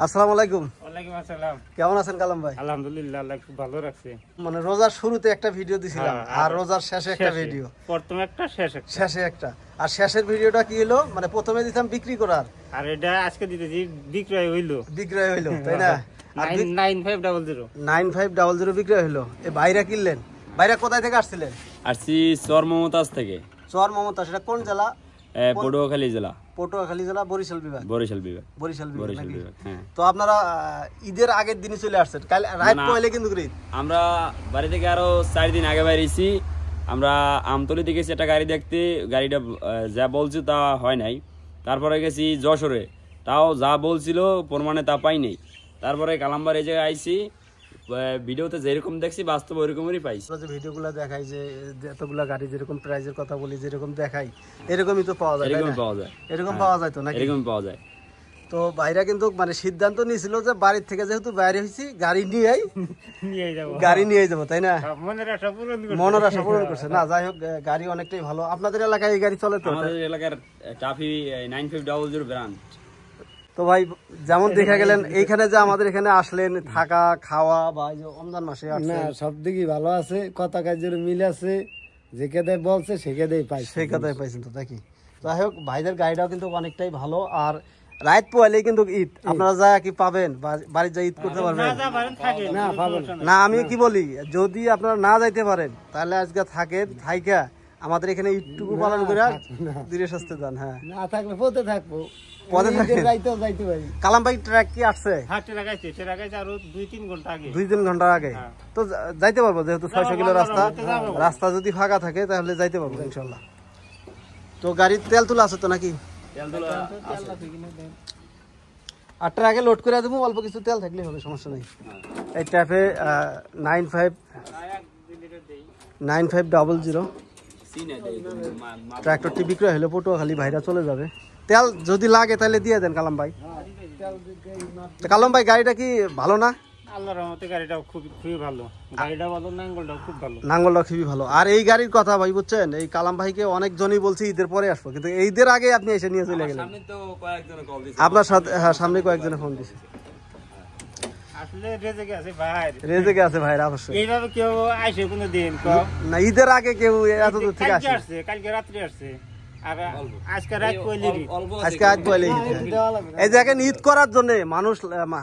আসসালামু আলাইকুম। ওয়ালাইকুম আসসালাম। কেমন আছেন কালাম ভাই? আলহামদুলিল্লাহ, আল্লাহ খুব ভালো রাখছে। মানে রোজার শুরুতে একটা ভিডিও দিছিলাম আর রোজার শেষে একটা ভিডিও, প্রথমে একটা শেষে একটা। আর শেষের ভিডিওটা কি হলো, মানে প্রথমে দিতাম বিক্রি করার, আর এটা আজকে দিতেছি বিক্রয় হইলো, তাই না? 9500 বিক্রয় হইলো। এই বাইরা কিনলেন? বাইরা কোথায় থেকে আসছিলেন? আসছি চর মমতাজ থেকে। চর মমতাজ, সেটা কোন জেলা? পটুয়াখালী জেলা। পটুয়াখালী জেলা, বরিশাল বিভাগ। হ্যাঁ। তো আপনারা ঈদের আগের দিনই চলে আসছেন? কাল রাত পয়লে কিন্তু ঈদ। আমরা বাড়ি থেকে আরো 4 দিন আগে বাইরেছি। আমরা আমতলি গেছি একটা গাড়ি দেখতে, গাড়িটা যা বলছে তা হয় নাই। তারপরে গেছি যশোরে, তাও যা বলছিল প্রমাণে তা পাই নাই। তারপরে কালাম্বার এই জায়গায় আইছি, ভিডিওতে যেরকম দেখছি বাস্তব ওইরকমই পাইছি। যে ভিডিওগুলো দেখাই, যে এতগুলা গাড়ি যেরকম প্রাইজের কথা বলি, যেরকম দেখাই এরকমই তো পাওয়া যায়, এরকম পাওয়া যায় তো নাকি? এরকম পাওয়া যায়। তো ভাইরা কিন্তু মানে সিদ্ধান্ত নিয়েছিল যে বাড়ির থেকে যেহেতু বাইরে হয়েছি, গাড়ি নিয়ে যাবো, তাই না? মনের আশা পূরণ করছে। না যাই হোক, গাড়ি অনেকটাই ভালো। আপনাদের এলাকায় এই গাড়ি চলে তো? আমাদের এলাকার টাফি 9500 ব্র্যান্ড। তো ভাই যেমন দেখা গেলেন, এইখানে যে আমাদের এখানে আসলেন, থাকা খাওয়া বা রমজান মাসে না সব দিকই ভালো আছে, কথা কাজের মিল আছে, যে কেদাই বলছে সে কেদাই পাইছেন তো নাকি? যাই হোক, ভাইদের গাড়িটাও কিন্তু অনেকটাই ভালো। আর রাত পোয়ালে কিন্তু ঈদ, আপনারা যা কি পাবেন, বাড়ির যা ঈদ করতে পারবেন না? আমি কি বলি, যদি আপনারা না যাইতে পারেন তাহলে আজকে থাইকা আমাদের এখানে ঈদটুকু পালন করে ধীরে সুস্থে যান। হ্যাঁ, না থাকলে পথে থাকবো, কালাম ভাই ট্রাক কি আসছে? 2-3 ঘন্টা আগে তো যাইতে পারবো, যেহেতু 600 কিলো রাস্তা যদি ফাঁকা থাকে তাহলে যাইতে পারবো ইনশাল্লাহ। তো গাড়ির তেল তুলা আছে তো নাকি? আর ট্রাকে লোড করে দেবো, অল্প কিছু তেল থাকলেই হবে, সমস্যা নেই। এই ট্যাপে 9500 ট্রাক্টরটি বিক্রয় হলো পটুয়াখালী। ভাইরা চলে যাবে। তেল যদি লাগে তাহলে দিয়ে দেন কালাম ভাই। কালাম ভাই গাড়িটা কি ভালো না? আল্লাহর রহমতে গাড়িটাও খুবই ভালো, গাড়িটা ভালো, নাঙ্গলটাও খুব ভালো। নাঙ্গলটাও খুবই ভালো। আর এই গাড়ির কথা ভাই বুঝছেন, এই কালাম ভাইকে অনেকজনই বলছি ঈদের পরে আসবো, কিন্তু ঈদের আগে আপনি এসে নিয়ে চলে গেলেন। আপনার সাথে সামনে কয়েকজনে ফোন দিছে। রেজেকে আছে ভাই, অবশ্যই। এইভাবে কেউ আইসে কোনো দিন না, ঈদের আগে কেউ এত দূর থেকে আসছে? কালকে রাত্রে আসছে, আর আজকে রাত পয়লি, এই দেখেন ঈদ করার জন্য মানুষ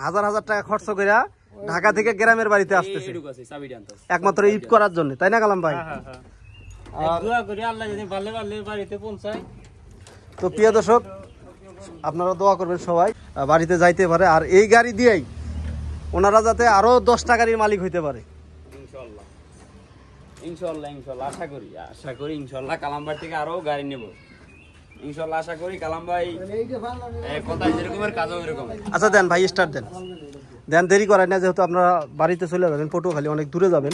হাজার হাজার টাকা খরচ করে ঢাকা থেকে গ্রামের বাড়িতে আসতেছে একমাত্র ঈদ করার জন্য, তাই না কালাম ভাই? তো প্রিয় দর্শক, আপনারা দোয়া করবেন সবাই বাড়িতে যাইতে পারে। আর এই গাড়ি দিয়েই ওনারা যাতে আরো 10টা গাড়ির মালিক হইতে পারে ইনশাল্লাহ। আশা করি ইনশাল্লাহ কালাম ভাই থেকে আরো গাড়ি নেব ইনশাল্লাহ, আশা করি। কালাম ভাই কথায় যেরকমের কাজও এরকম। আচ্ছা দেন ভাই, স্টার্ট দেন, দেরি করায় না, যেহেতু আপনারা বাড়িতে চলে যাবেন, পটুয়াখালী অনেক দূরে যাবেন।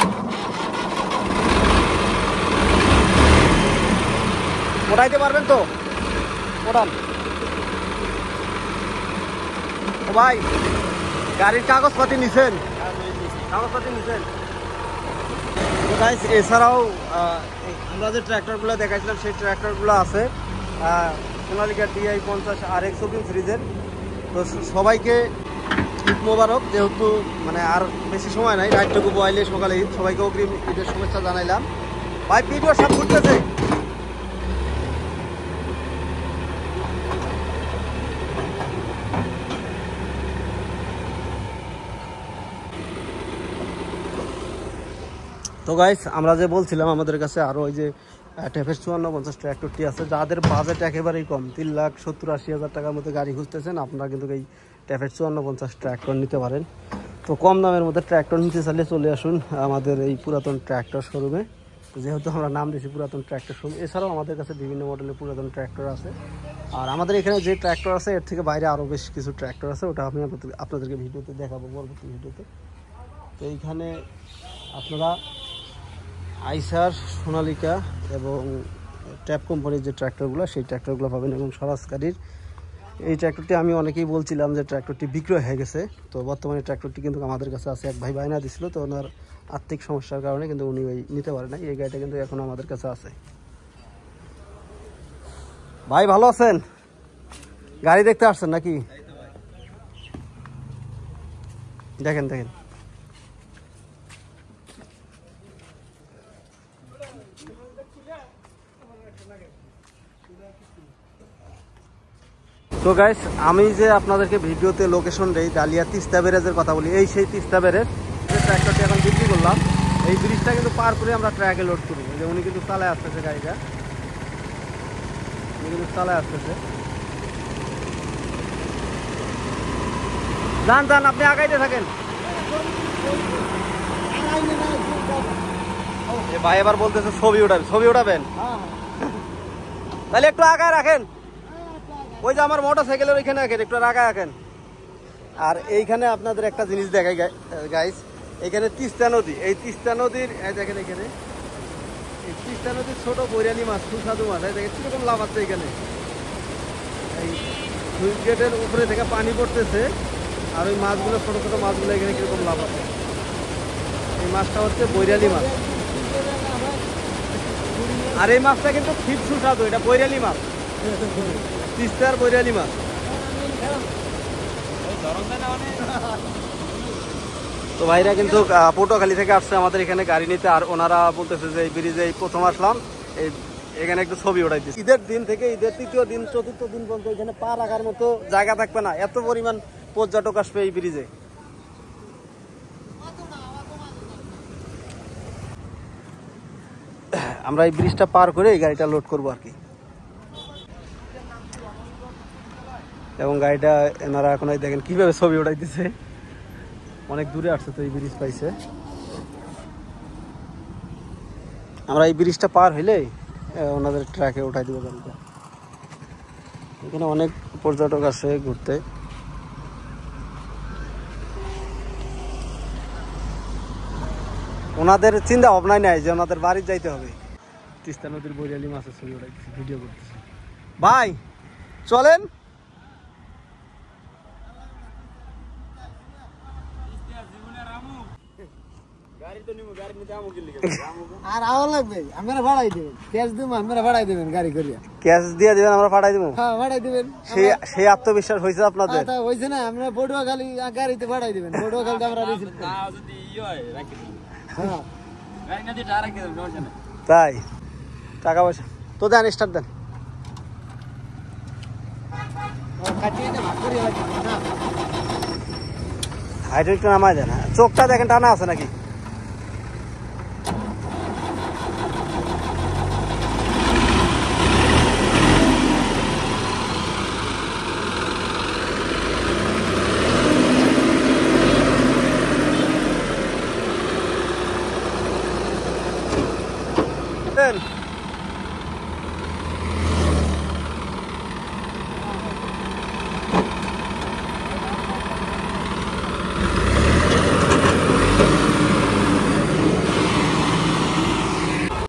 ওঠাইতে পারবেন তো? ওঠান ভাই। গাড়ির কাগজপাতি নিছেন? এছাড়াও আমরা যে ট্র্যাক্টরগুলো দেখাইছিলাম সেই ট্র্যাক্টরগুলো আছে সোনালিকা DI 50 RX ওপেন সিরিজের। তো সবাইকে ঈদ মোবারক। যেহেতু মানে আর বেশি সময় নাই, রাতটুকু বয়লে সকালে ঈদ, সবাইকে অগ্রিম ঈদের শুভেচ্ছা জানাইলাম। ভাই ভিডিও সব ঘুরতেছে। তো গাইস, আমরা যে বলছিলাম আমাদের কাছে আরও ওই যে ট্যাফের 5450 ট্র্যাক্টরটি আছে, যাদের বাজেট একেবারেই কম, 3,70,80,000 টাকার মধ্যে গাড়ি খুঁজতেছেন, আপনারা কিন্তু এই ট্যাফের 5450 ট্র্যাক্টর নিতে পারেন। তো কম দামের মধ্যে ট্র্যাক্টর নিতে চাইলে চলে আসুন আমাদের এই পুরাতন ট্র্যাক্টর শোরুমে। যেহেতু আমরা নাম দিয়েছি পুরাতন ট্র্যাক্টর শোরুম, এছাড়াও আমাদের কাছে বিভিন্ন মডেলের পুরাতন ট্র্যাক্টর আছে। আর আমাদের এখানে যে ট্র্যাক্টর আছে এর থেকে বাইরে আরও বেশ কিছু ট্র্যাক্টর আছে, ওটা আমি আপনাদেরকে ভিডিওতে দেখাবো পরবর্তী ভিডিওতে। তো এইখানে আপনারা আইসার, সোনালিকা এবং ট্যাপ কোম্পানির যে ট্র্যাক্টরগুলো, সেই ট্র্যাক্টরগুলো পাবেন। এবং স্বরাজ গাড়ির এই ট্র্যাক্টরটি আমি অনেকেই বলছিলাম যে ট্র্যাক্টরটি বিক্রয় হয়ে গেছে, তো বর্তমানে ট্র্যাক্টরটি কিন্তু আমাদের কাছে আছে। এক ভাই বায়না দিছিল, তো ওনার আর্থিক সমস্যার কারণে কিন্তু উনি নিতে পারে না। এই গাড়িটা কিন্তু এখন আমাদের কাছে আছে। ভাই ভালো আছেন? গাড়ি দেখতে আসছেন নাকি? দেখেন দেখেন তো গাইস আমি যে আপনাদেরকে ভিডিওতে লোকেশন দেই ডালিয়া তিস্তা ব্যারেজের কথা বলি, এই সেই তিস্তা ব্যারেজ যে ট্র্যাক্টরটি এখন বিক্রি করলাম, এই ব্রিজটা কিন্তু পার করে আমরা ট্র্যাকে লোড করি। যে উনি কিন্তু চালায় আসতেছে গাড়িটা, উনি কিন্তু চালায় আসতেছে। যান যান, আপনি আগাইতে থাকেন। ভাই এবার বলতেছে ছবি উঠাবেন, ছবি উঠাবেন, তাহলে একটু আগায় রাখেন। ওই যে আমার মোটর সাইকেলের ওইখানে রাখেন, একটু আগায় রাখেন। আর এইখানে আপনাদের একটা জিনিস দেখাই গাইস, এখানে তিস্তা নদী, এই তিস্তা নদীর দেখেন এখানে এই তিস্তা নদীর ছোট বৈরালি মাছ, সুস্বাদু মাছ, দেখেন কিরকম লাভ আছে এখানে। এই সুইচ গেটের উপরে থেকে পানি পড়তেছে, আর ওই মাছগুলো ছোট ছোট মাছগুলো এখানে কিরকম লাভ আছে। এই মাছটা হচ্ছে বৈরালি মাছ, আর এই মাছটা কিন্তু খুব সুস্বাদু, এটা বৈরালি মাছ, তিস্তার বৈরালি মাছ। তো ভাইরা কিন্তু পটুয়াখালী থেকে আসছে আমাদের এখানে গাড়ি নিতে, আর ওনারা বলতেছে যে এই ব্রিজে এই প্রথম আসলাম, এই এখানে একটু ছবি উঠাইতেছে। ঈদের দিন থেকে ঈদের তৃতীয় দিন চতুর্থ দিন পর্যন্ত এখানে পা রাখার মতো জায়গা থাকবে না, এত পরিমাণ পর্যটক আসবে এই ব্রিজে। আমরা এই ব্রিজটা পার করে এই গাড়িটা লোড করবো আর কি। এবং গাড়িটা এনারা এখন দেখেন কিভাবে ছবি উঠাইতেছে, অনেক দূরে আসছে তো এই ব্রিজ পাইছে। আমরা এই ব্রিজটা পার হইলে ওনাদের ট্রাকে উঠাই দিব গাড়িটা। এখানে অনেক পর্যটক আসে ঘুরতে। ওনাদের চিন্তা ভাবনাই নাই যে ওনাদের বাড়ি যাইতে হবে। তিস্তা নদীর বৈরালি মাছের ছবি উঠাইতেছে, ভিডিও করতেছে। ভাই চলেন, আর আওয়া লাগবে, আমরা ভাড়াই দেবেন, ক্যাশ দিব, আমরা ভাড়াই দেবেন গাড়ি করিয়া। ক্যাশ দিয়ে দিবেন, আমরা পাঠাই দেবো। হ্যাঁ ভাড়াই দেবেন। সেই আত্মবিশ্বাস হয়েছে আপনাদের? হয়েছে না, আমরা পটুয়াখালী গাড়িতে ভাড়াই দেবেন, পটুয়াখালীতে আমরা রিসিভ করি। হ্যাঁ তাই টাকা পয়সা তো দেন, স্টার্ট দেন। হাইট একটু নামায় দেন, চোখটা দেখেন টানা আছে নাকি। দেন